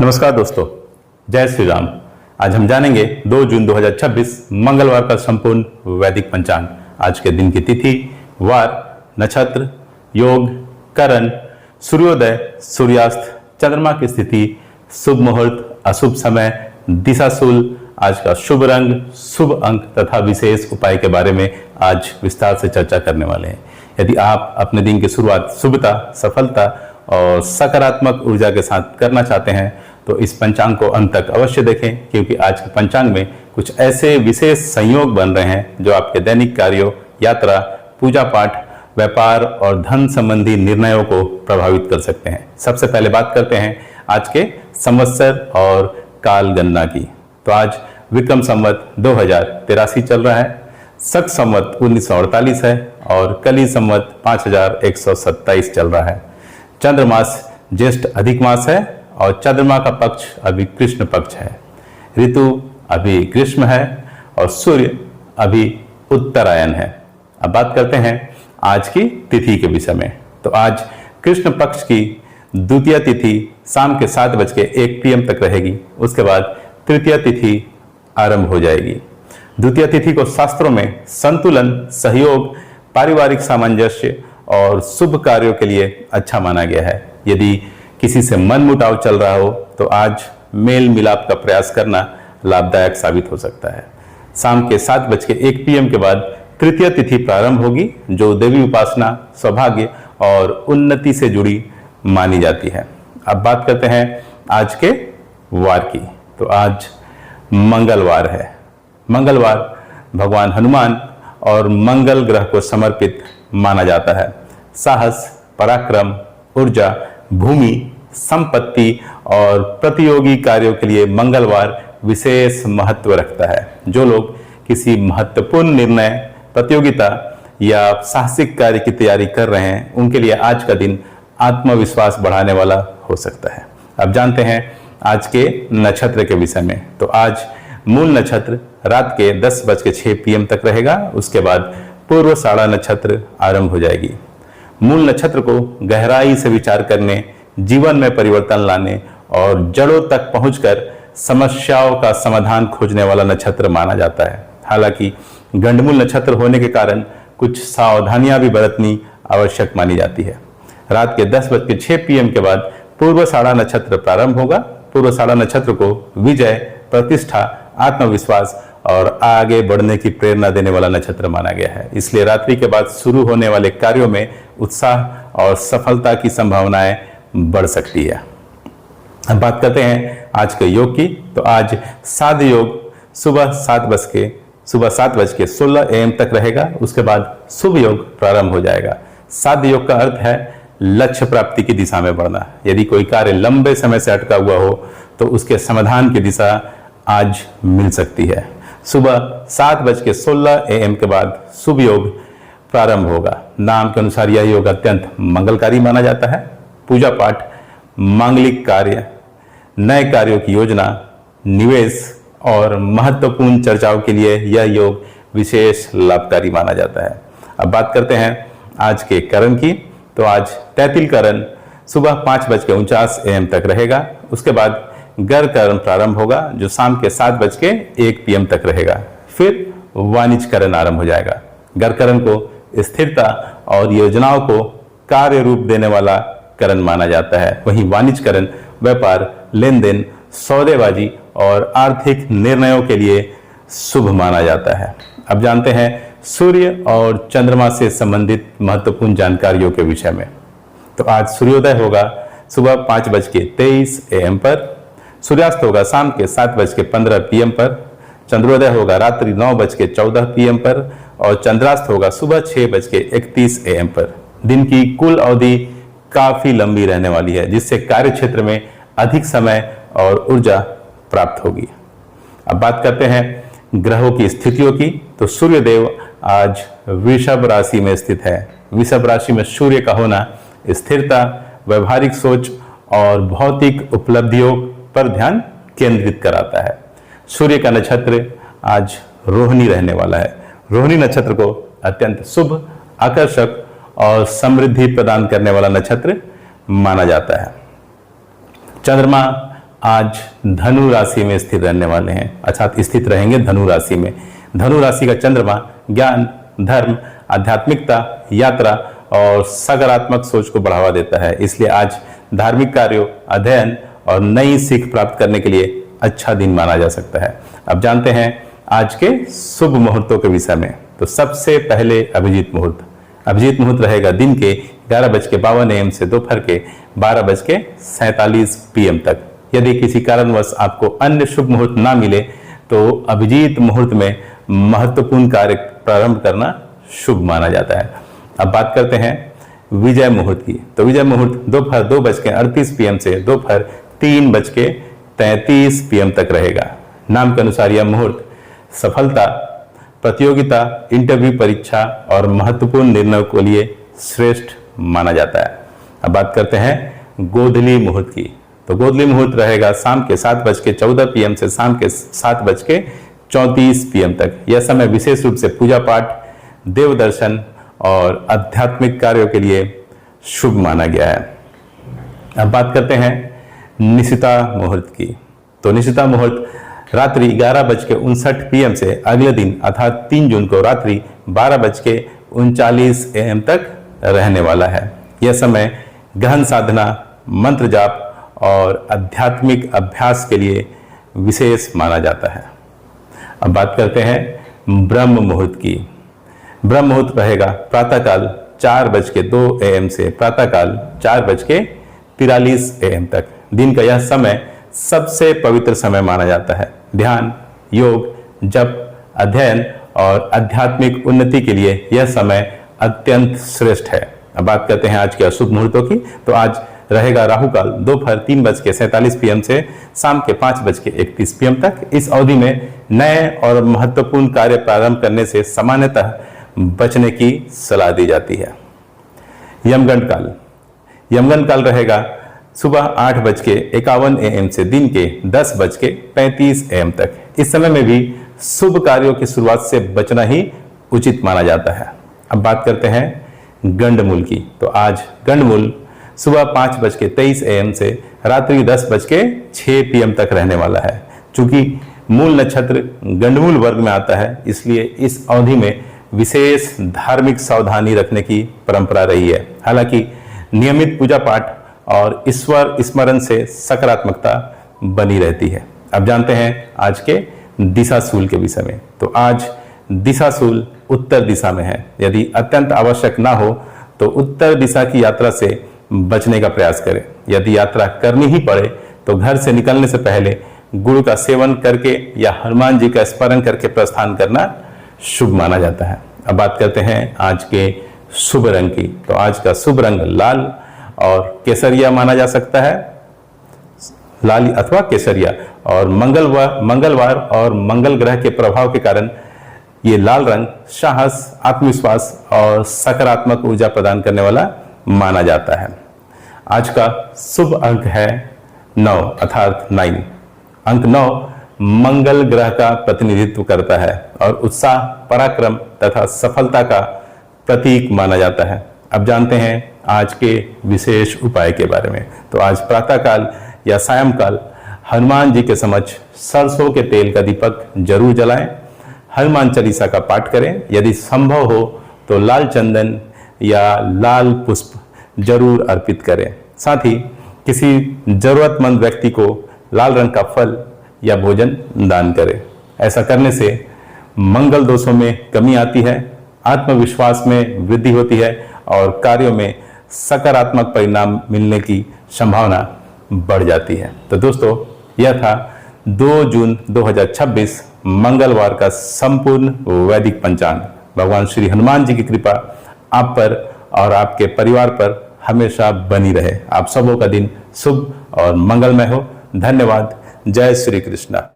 नमस्कार दोस्तों, जय श्री राम। आज हम जानेंगे 2 जून 2026 मंगलवार का संपूर्ण वैदिक पंचांग। आज के दिन की तिथि, वार, नक्षत्र, योग, करण, सूर्योदय, सूर्यास्त, चंद्रमा की स्थिति, शुभ मुहूर्त, अशुभ समय, दिशाशूल, आज का शुभ रंग, शुभ अंक तथा विशेष उपाय के बारे में आज विस्तार से चर्चा करने वाले हैं। यदि आप अपने दिन की शुरुआत शुभता, सफलता और सकारात्मक ऊर्जा के साथ करना चाहते हैं तो इस पंचांग को अंत तक अवश्य देखें, क्योंकि आज के पंचांग में कुछ ऐसे विशेष संयोग बन रहे हैं जो आपके दैनिक कार्यों, यात्रा, पूजा पाठ, व्यापार और धन संबंधी निर्णयों को प्रभावित कर सकते हैं। सबसे पहले बात करते हैं आज के संवत्सर और काल गणना की। तो आज विक्रम संवत 2083 चल रहा है, शक संवत 1948 है और कली संवत 5127 चल रहा है। चंद्रमास ज्येष्ठ अधिक मास है और चंद्रमा का पक्ष अभी कृष्ण पक्ष है। ऋतु अभी ग्रीष्म है और सूर्य अभी उत्तरायण है। अब बात करते हैं आज की तिथि के विषय में। तो आज कृष्ण पक्ष की द्वितीय तिथि शाम के 7:01 PM तक रहेगी। उसके बाद तृतीय तिथि आरंभ हो जाएगी। द्वितीय तिथि को शास्त्रों में संतुलन, सहयोग, पारिवारिक सामंजस्य और शुभ कार्यों के लिए अच्छा माना गया है। यदि किसी से मन मुटाव चल रहा हो तो आज मेल मिलाप का प्रयास करना लाभदायक साबित हो सकता है। शाम के 7:01 PM के बाद तृतीय तिथि प्रारंभ होगी, जो देवी उपासना, सौभाग्य और उन्नति से जुड़ी मानी जाती है। अब बात करते हैं आज के वार की। तो आज मंगलवार है। मंगलवार भगवान हनुमान और मंगल ग्रह को समर्पित माना जाता है। साहस, पराक्रम, ऊर्जा, भूमि, संपत्ति और प्रतियोगी कार्यों के लिए मंगलवार विशेष महत्व रखता है। जो लोग किसी महत्वपूर्ण निर्णय, प्रतियोगिता या साहसिक कार्य की तैयारी कर रहे हैं, उनके लिए आज का दिन आत्मविश्वास बढ़ाने वाला हो सकता है। अब जानते हैं आज के नक्षत्र के विषय में। तो आज मूल नक्षत्र रात के 10:06 PM तक रहेगा। उसके बाद पूर्वाषाढ़ा नक्षत्र आरंभ हो जाएगी। मूल नक्षत्र को गहराई से विचार करने, जीवन में परिवर्तन लाने और जड़ों तक पहुंचकर समस्याओं का समाधान खोजने वाला नक्षत्र माना जाता है। हालांकि गंडमूल नक्षत्र होने के कारण कुछ सावधानियां भी बरतनी आवश्यक मानी जाती है। रात के 10:06 PM के बाद पूर्वाषाढ़ा नक्षत्र प्रारंभ होगा। पूर्वाषाढ़ा नक्षत्र को विजय, प्रतिष्ठा, आत्मविश्वास और आगे बढ़ने की प्रेरणा देने वाला नक्षत्र माना गया है। इसलिए रात्रि के बाद शुरू होने वाले कार्यों में उत्साह और सफलता की संभावनाएं बढ़ सकती है। अब बात करते हैं आज के योग की। तो आज साध योग सुबह 7:16 AM तक रहेगा। उसके बाद शुभ योग प्रारंभ हो जाएगा। साध योग का अर्थ है लक्ष्य प्राप्ति की दिशा में बढ़ना। यदि कोई कार्य लंबे समय से अटका हुआ हो तो उसके समाधान की दिशा आज मिल सकती है। सुबह 7:16 AM के बाद शुभ योग प्रारंभ होगा। नाम के अनुसार यह योग अत्यंत मंगलकारी माना जाता है। पूजा पाठ, मांगलिक कार्य, नए कार्यों की योजना, निवेश और महत्वपूर्ण चर्चाओं के लिए यह योग विशेष लाभकारी माना जाता है। अब बात करते हैं आज के करण की। तो आज तैतिल करण सुबह 5:49 AM तक रहेगा। उसके बाद गर करण प्रारंभ होगा, जो शाम के 7:01 PM तक रहेगा। फिर वाणिज्य करण आरंभ हो जाएगा। गर करण को स्थिरता और योजनाओं को कार्य रूप देने वाला करण माना जाता है। वहीं वाणिज्य करण व्यापार, लेन देन, सौदेबाजी और आर्थिक निर्णयों के लिए शुभ माना जाता है। अब जानते हैं सूर्य और चंद्रमा से संबंधित महत्वपूर्ण जानकारियों के विषय में। तो आज सूर्योदय होगा सुबह 5:23 AM पर। सूर्यास्त होगा शाम के 7:15 PM पर। चंद्रोदय होगा रात्रि 9:14 PM पर और चंद्रास्त होगा सुबह 6:31 AM पर। दिन की कुल अवधि काफी लंबी रहने वाली है, जिससे कार्य क्षेत्र में अधिक समय और ऊर्जा प्राप्त होगी। अब बात करते हैं ग्रहों की स्थितियों की। तो सूर्यदेव आज वृषभ राशि में स्थित है। वृषभ राशि में सूर्य का होना स्थिरता, व्यवहारिक सोच और भौतिक उपलब्धियों पर ध्यान केंद्रित कराता है। सूर्य का नक्षत्र आज रोहिणी रहने वाला है। रोहिणी नक्षत्र को अत्यंत शुभ, आकर्षक और समृद्धि प्रदान करने वाला नक्षत्र माना जाता है। चंद्रमा आज धनु राशि में स्थिर रहने वाले हैं, अर्थात स्थित रहेंगे धनु राशि में। धनु राशि का चंद्रमा ज्ञान, धर्म, आध्यात्मिकता, यात्रा और सकारात्मक सोच को बढ़ावा देता है। इसलिए आज धार्मिक कार्यों, अध्ययन और नई सीख प्राप्त करने के लिए अच्छा दिन माना जा सकता है। अब जानते हैं आज के शुभ मुहूर्तों के विषय में। तो सबसे पहले अभिजीत मुहूर्त। अभिजीत मुहूर्त रहेगा दिन के 11:52 AM से दोपहर के 12:47 PM तक। यदि किसी कारणवश आपको अन्य शुभ मुहूर्त ना मिले तो अभिजीत मुहूर्त में महत्वपूर्ण कार्य प्रारंभ करना शुभ माना जाता है। अब बात करते हैं विजय मुहूर्त की। तो विजय मुहूर्त दोपहर 2:38 PM से दोपहर 3:33 PM तक रहेगा। नाम के अनुसार यह मुहूर्त सफलता, प्रतियोगिता, इंटरव्यू, परीक्षा और महत्वपूर्ण निर्णयों के लिए श्रेष्ठ माना जाता है। अब बात करते हैं गोधली मुहूर्त की। तो गोधली मुहूर्त रहेगा शाम के 7:14 PM से शाम के 7:34 PM तक। यह समय विशेष रूप से पूजा पाठ, देव दर्शन और आध्यात्मिक कार्यों के लिए शुभ माना गया है। अब बात करते हैं निशिता मुहूर्त की। तो निशिता मुहूर्त रात्रि 11:59 PM से अगले दिन अर्थात 3 जून को रात्रि 12:39 AM तक रहने वाला है। यह समय गहन साधना, मंत्र जाप और आध्यात्मिक अभ्यास के लिए विशेष माना जाता है। अब बात करते हैं ब्रह्म मुहूर्त की। ब्रह्म मुहूर्त रहेगा प्रातःकाल 4:02 AM से प्रातःकाल 4:43 AM तक। दिन का यह समय सबसे पवित्र समय माना जाता है। ध्यान, योग, जप, अध्ययन और आध्यात्मिक उन्नति के लिए यह समय अत्यंत श्रेष्ठ है। अब बात करते हैं आज के अशुभ मुहूर्तों की। तो आज रहेगा राहु काल दोपहर 3:47 PM से शाम के 5:31 PM तक। इस अवधि में नए और महत्वपूर्ण कार्य प्रारंभ करने से सामान्यतः बचने की सलाह दी जाती है। यमगंड काल। यमगंड काल रहेगा सुबह 8:51 AM से दिन के 10:35 AM तक। इस समय में भी शुभ कार्यों की शुरुआत से बचना ही उचित माना जाता है। अब बात करते हैं गंडमूल की। तो आज गंडमूल सुबह 5:23 AM से रात्रि 10:06 PM तक रहने वाला है। चूंकि मूल नक्षत्र गंडमूल वर्ग में आता है, इसलिए इस अवधि में विशेष धार्मिक सावधानी रखने की परंपरा रही है। हालांकि नियमित पूजा पाठ और ईश्वर स्मरण से सकारात्मकता बनी रहती है। अब जानते हैं आज के दिशाशूल के विषय में। तो आज दिशाशूल उत्तर दिशा में है। यदि अत्यंत आवश्यक ना हो तो उत्तर दिशा की यात्रा से बचने का प्रयास करें। यदि यात्रा करनी ही पड़े तो घर से निकलने से पहले गुड़ का सेवन करके या हनुमान जी का स्मरण करके प्रस्थान करना शुभ माना जाता है। अब बात करते हैं आज के शुभ रंग की। तो आज का शुभ रंग लाल और केसरिया माना जा सकता है, लाल अथवा केसरिया। और मंगलवार और मंगल ग्रह के प्रभाव के कारण ये लाल रंग साहस, आत्मविश्वास और सकारात्मक ऊर्जा प्रदान करने वाला माना जाता है। आज का शुभ अंक है 9 अर्थात 9। अंक 9 मंगल ग्रह का प्रतिनिधित्व करता है और उत्साह, पराक्रम तथा सफलता का प्रतीक माना जाता है। अब जानते हैं आज के विशेष उपाय के बारे में। तो आज प्रातःकाल या सायंकाल हनुमान जी के समक्ष सरसों के तेल का दीपक जरूर जलाएं। हनुमान चालीसा का पाठ करें। यदि संभव हो तो लाल चंदन या लाल पुष्प जरूर अर्पित करें। साथ ही किसी जरूरतमंद व्यक्ति को लाल रंग का फल या भोजन दान करें। ऐसा करने से मंगल दोषों में कमी आती है, आत्मविश्वास में वृद्धि होती है और कार्यों में सकारात्मक परिणाम मिलने की संभावना बढ़ जाती है। तो दोस्तों, यह था 2 जून 2026 मंगलवार का संपूर्ण वैदिक पंचांग। भगवान श्री हनुमान जी की कृपा आप पर और आपके परिवार पर हमेशा बनी रहे। आप सबों का दिन शुभ और मंगलमय हो। धन्यवाद। जय श्री कृष्ण।